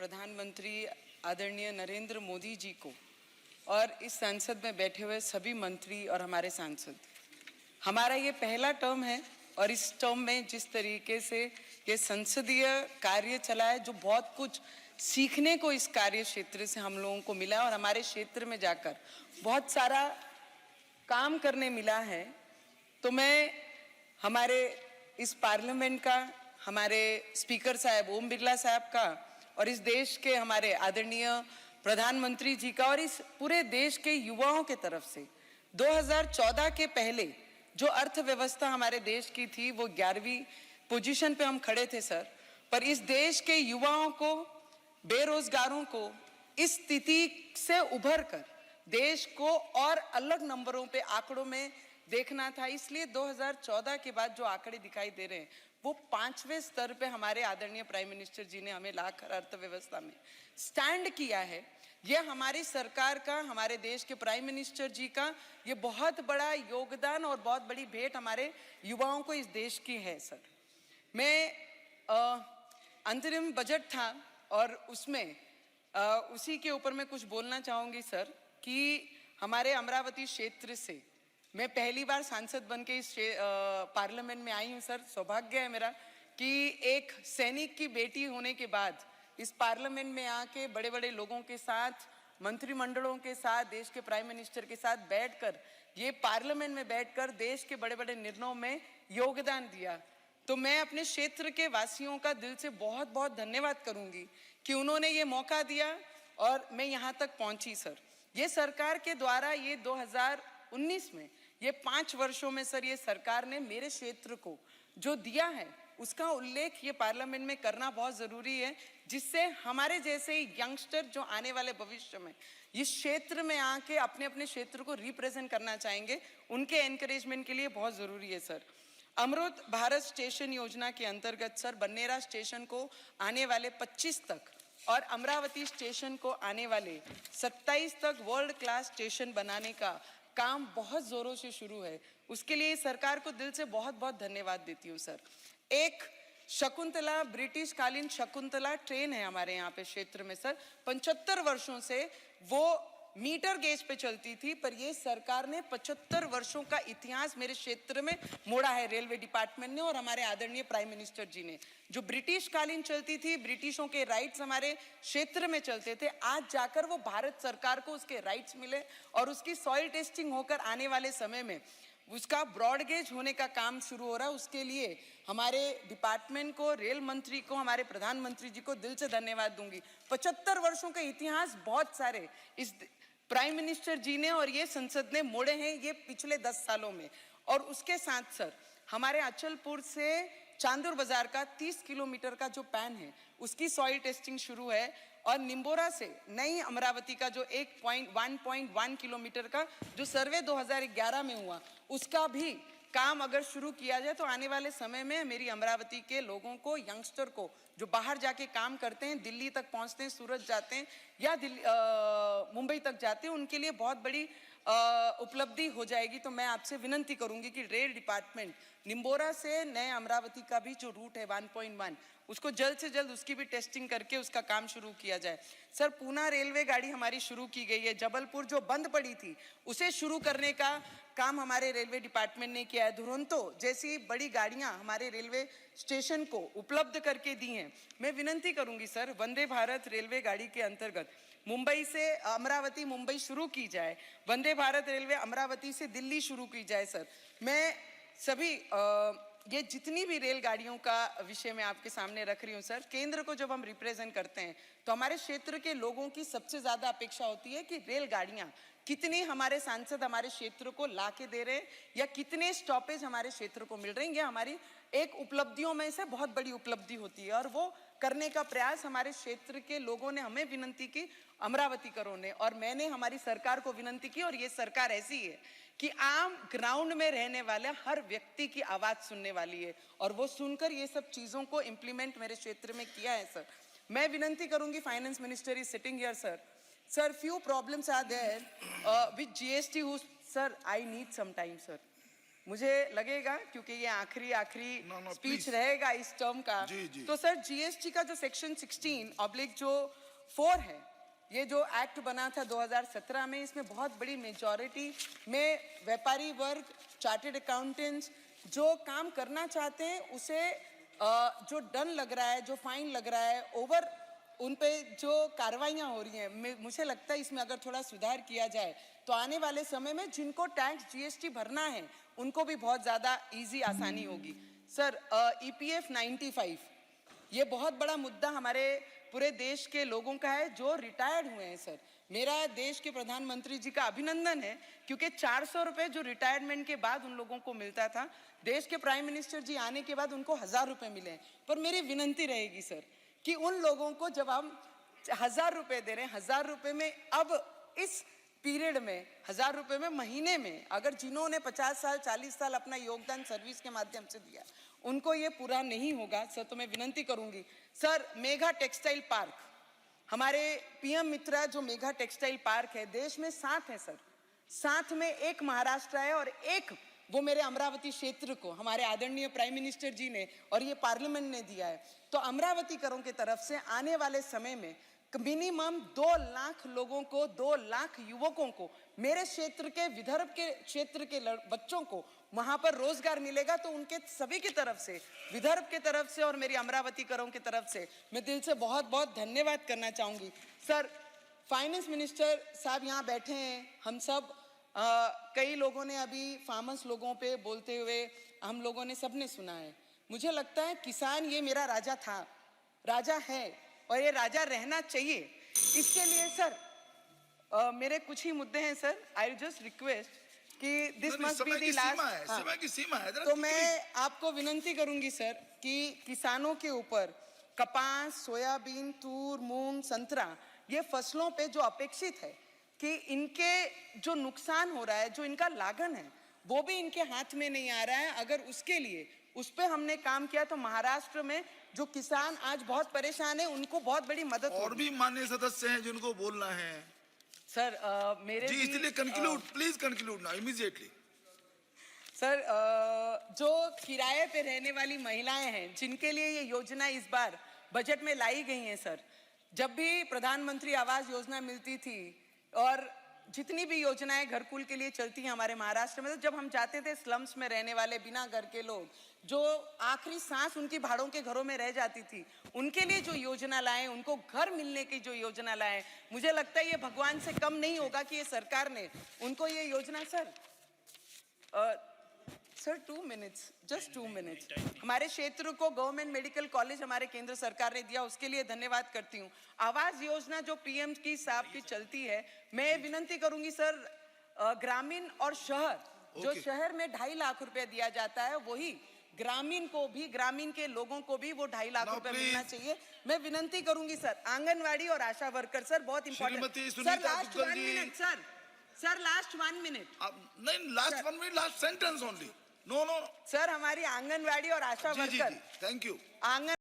प्रधानमंत्री आदरणीय नरेंद्र मोदी जी को और इस संसद में बैठे हुए सभी मंत्री और हमारे सांसद, हमारा ये पहला टर्म है और इस टर्म में जिस तरीके से ये संसदीय कार्य चला है, जो बहुत कुछ सीखने को इस कार्य क्षेत्र से हम लोगों को मिला और हमारे क्षेत्र में जाकर बहुत सारा काम करने मिला है। तो मैं हमारे इस पार्लियामेंट का, हमारे स्पीकर साहब ओम बिरला साहब का और इस देश के हमारे आदरणीय प्रधानमंत्री जी का और इस पूरे देश के युवाओं के तरफ से 2014 के पहले जो अर्थव्यवस्था हमारे देश की थी वो 11वीं पोजीशन पे हम खड़े थे सर, पर इस देश के युवाओं को, बेरोजगारों को इस स्थिति से उभर कर देश को और अलग नंबरों पे, आंकड़ों में देखना था। इसलिए 2014 के बाद जो आंकड़े दिखाई दे रहे हैं वो 5वें स्तर पे हमारे आदरणीय प्राइम मिनिस्टर जी ने हमें लाकर अर्थव्यवस्था में स्टैंड किया है। ये हमारी सरकार का, हमारे देश के प्राइम मिनिस्टर जी का ये बहुत बड़ा योगदान और बहुत बड़ी भेंट हमारे युवाओं को इस देश की है सर। मैं अंतरिम बजट था और उसमें उसी के ऊपर मैं कुछ बोलना चाहूँगी सर कि हमारे अमरावती क्षेत्र से मैं पहली बार सांसद बन के इस पार्लियामेंट में आई हूँ सर। सौभाग्य है मेरा कि एक सैनिक की बेटी होने के बाद इस पार्लियामेंट में आके बड़े बड़े लोगों के साथ, मंत्रिमंडलों के साथ, देश के प्राइम मिनिस्टर के साथ बैठकर, ये पार्लियामेंट में बैठकर देश के बड़े बड़े निर्णयों में योगदान दिया। तो मैं अपने क्षेत्र के वासियों का दिल से बहुत बहुत धन्यवाद करूंगी कि उन्होंने ये मौका दिया और मैं यहाँ तक पहुंची सर। ये सरकार के द्वारा ये 2019 में ये 5 वर्षों में सर ये सरकार ने मेरे क्षेत्र को जो दिया है उसका उल्लेख ये पार्लियामेंट में करना बहुत ज़रूरी है, जिससे हमारे जैसे यंगस्टर जो आने वाले भविष्य में इस क्षेत्र में आके अपने अपने क्षेत्र को रिप्रेजेंट करना चाहेंगे, उनके एनकरेजमेंट के लिए बहुत ज़रूरी है सर। अमृत भारत स्टेशन योजना के अंतर्गत सर बन्नेरा स्टेशन को आने वाले 25 तक और अमरावती स्टेशन को आने वाले 27 तक वर्ल्ड क्लास स्टेशन बनाने का काम बहुत ज़ोरों से शुरू है। उसके लिए सरकार को दिल से बहुत बहुत धन्यवाद देती हूँ सर। एक शकुंतला, ब्रिटिश कालीन शकुंतला ट्रेन है हमारे यहाँ पे क्षेत्र में सर। 75 वर्षों से वो मीटर गेज पे चलती थी, पर ये सरकार ने 75 वर्षों का इतिहास मेरे क्षेत्र में मोड़ा है, रेलवे डिपार्टमेंट ने और हमारे आदरणीय प्राइम मिनिस्टर जी ने। जो ब्रिटिश कालीन चलती थी, ब्रिटिशों के राइट्स हमारे क्षेत्र में चलते थे, आज जाकर वो भारत सरकार को उसके राइट्स मिले और उसकी सॉइल टेस्टिंग होकर आने वाले समय में उसका ब्रॉडगेज होने का काम शुरू हो रहा है। उसके लिए हमारे डिपार्टमेंट को, रेल मंत्री को, हमारे प्रधानमंत्री जी को दिल से धन्यवाद दूंगी। 75 वर्षों का इतिहास बहुत सारे इस प्राइम मिनिस्टर जी ने और ये संसद ने मोड़े हैं ये पिछले 10 सालों में। और उसके साथ सर हमारे अचलपुर से चांदूर बाजार का 30 किलोमीटर का जो पैन है उसकी सॉइल टेस्टिंग शुरू है और निम्बोरा से नई अमरावती का जो 1.1 किलोमीटर का जो सर्वे 2011 में हुआ उसका भी काम अगर शुरू किया जाए तो आने वाले समय में मेरी अमरावती के लोगों को, यंगस्टर को जो बाहर जाके काम करते हैं, दिल्ली तक पहुंचते हैं, सूरत जाते हैं या मुंबई तक जाते हैं, उनके लिए बहुत बड़ी उपलब्धि हो जाएगी। तो मैं आपसे विनंती करूंगी कि रेल डिपार्टमेंट निम्बोरा से नए अमरावती का भी जो रूट है 1.1 उसको जल्द से जल्द उसकी भी टेस्टिंग करके उसका काम शुरू किया जाए। सर पूना रेलवे गाड़ी हमारी शुरू की गई है, जबलपुर जो बंद पड़ी थी उसे शुरू करने का काम हमारे रेलवे डिपार्टमेंट ने किया है। दुरंतो जैसी बड़ी गाड़ियां हमारे रेलवे स्टेशन को उपलब्ध करके दी हैं। मैं विनंती करूंगी सर वंदे भारत रेलवे गाड़ी के अंतर्गत मुंबई से अमरावती मुंबई शुरू की जाए, वंदे भारत रेलवे अमरावती से दिल्ली शुरू की जाए सर। मैं सभी ये जितनी भी रेलगाड़ियों का विषय मैं आपके सामने रख रही हूँ सर। केंद्र को जब हम रिप्रेजेंट करते हैं तो हमारे क्षेत्र के लोगों की सबसे ज़्यादा अपेक्षा होती है कि रेलगाड़ियाँ कितनी हमारे सांसद हमारे क्षेत्र को ला के दे रहे हैं या कितने स्टॉपेज हमारे क्षेत्र को मिल रहे हैं। ये हमारी एक उपलब्धियों में से बहुत बड़ी उपलब्धि होती है और वो करने का प्रयास हमारे क्षेत्र के लोगों ने हमें विनंती की, अमरावतीकरों ने, और मैंने हमारी सरकार को विनंती की। और ये सरकार ऐसी है कि आम ग्राउंड में रहने वाले हर व्यक्ति की आवाज़ सुनने वाली है और वो सुनकर ये सब चीज़ों को इम्प्लीमेंट मेरे क्षेत्र में किया है सर। मैं विनंती करूंगी, finance minister is sitting here sir. Sir, few problems are there with GST. Sir, I need some time, sir. मुझे लगेगा क्योंकि ये आखिरी No, स्पीच please. रहेगा इस टर्म का, जी, जी। तो सर जीएसटी का जो सेक्शन 16 जो 4 है, ये जो एक्ट बना था 2017 में, इसमें बहुत बड़ी मेजॉरिटी में व्यापारी वर्ग, चार्टेड अकाउंटेंट्स जो काम करना चाहते हैं उसे जो दंड लग रहा है, जो फाइन लग रहा है, ओवर उन पे जो कार्रवाइयाँ हो रही हैं, मुझे लगता है इसमें अगर थोड़ा सुधार किया जाए तो आने वाले समय में जिनको टैक्स जीएसटी भरना है उनको भी बहुत ज़्यादा इजी आसानी होगी। सर ईपीएफ 95 ये बहुत बड़ा मुद्दा हमारे पूरे देश के लोगों का है जो रिटायर्ड हुए हैं। सर मेरा देश के प्रधानमंत्री जी का अभिनंदन है क्योंकि 400 रुपये जो रिटायरमेंट के बाद उन लोगों को मिलता था, देश के प्राइम मिनिस्टर जी आने के बाद उनको 1000 रुपये मिले। पर मेरी विनंती रहेगी सर कि उन लोगों को जब हम 1000 रुपये दे रहे हैं, 1000 रुपये में अब इस पीरियड में 1000 रुपये में महीने में अगर जिन्होंने 50 साल 40 साल अपना योगदान सर्विस के माध्यम से दिया उनको ये पूरा नहीं होगा। सर तो मैं विनंती करूंगी सर, मेगा टेक्सटाइल पार्क, हमारे पीएम मित्रा जो मेगा टेक्सटाइल पार्क है देश में 7 है सर, 7 में एक महाराष्ट्र है और एक वो मेरे अमरावती क्षेत्र को हमारे आदरणीय प्राइम मिनिस्टर जी ने और ये पार्लियामेंट ने दिया है। तो अमरावती करों की तरफ से आने वाले समय में मिनिमम 2 लाख लोगों को, 2 लाख युवकों को, मेरे क्षेत्र के विदर्भ के क्षेत्र के बच्चों को वहां पर रोजगार मिलेगा। तो उनके सभी की तरफ से, विदर्भ के तरफ से और मेरी अमरावती करों की तरफ से मैं दिल से बहुत बहुत धन्यवाद करना चाहूंगी। सर फाइनेंस मिनिस्टर साहब यहाँ बैठे हैं, हम सब कई लोगों ने अभी फार्मर्स लोगों पे बोलते हुए हम लोगों ने सबने सुना है। मुझे लगता है किसान ये मेरा राजा था, राजा है और ये राजा रहना चाहिए। इसके लिए सर मेरे कुछ ही मुद्दे हैं सर, आई जस्ट रिक्वेस्ट कि this must be the last. समय की सीमा है तो मैं आपको विनंती करूंगी सर कि किसानों के ऊपर कपास, सोयाबीन, तूर, मूंग, संतरा ये फसलों पे जो अपेक्षित है कि इनके जो नुकसान हो रहा है, जो इनका लागन है वो भी इनके हाथ में नहीं आ रहा है। अगर उसके लिए उस पर हमने काम किया तो महाराष्ट्र में जो किसान आज बहुत परेशान है उनको बहुत बड़ी मदद होगी। और भी माननीय सदस्य हैं जिनको बोलना है सर मेरे जी, इसलिए conclude, please conclude now immediately. Sir जो किराए पे रहने वाली महिलाएं हैं जिनके लिए ये योजना इस बार बजट में लाई गई है सर, जब भी प्रधानमंत्री आवास योजना मिलती थी और जितनी भी योजनाएं घरकुल के लिए चलती हैं हमारे महाराष्ट्र में, तो जब हम जाते थे स्लम्स में रहने वाले बिना घर के लोग जो आखिरी सांस उनकी भाड़ों के घरों में रह जाती थी, उनके लिए जो योजना लाए, उनको घर मिलने की जो योजना लाए, मुझे लगता है ये भगवान से कम नहीं होगा कि ये सरकार ने उनको ये योजना। सर 2 मिनट्स, जस्ट 2 मिनट्स, हमारे क्षेत्र को गवर्नमेंट मेडिकल कॉलेज हमारे केंद्र सरकार ने दिया, उसके लिए धन्यवाद करती हूँ। आवास योजना जो पीएम की साहब की चलती है, मैं विनंती करूंगी सर ग्रामीण और शहर, जो शहर में 2.5 लाख रुपए दिया जाता है वही ग्रामीण को भी, ग्रामीण के लोगों को भी वो 2.5 लाख रुपए मिलना चाहिए। मैं विनंती करूंगी सर आंगनवाड़ी और आशा वर्कर सर बहुत important. Sir last 1 minute sir last 1 minute नहीं, last 1 minute, last sentence only. No no sir, हमारी आंगनवाड़ी और आशा वर्कर, थैंक यू, आंगन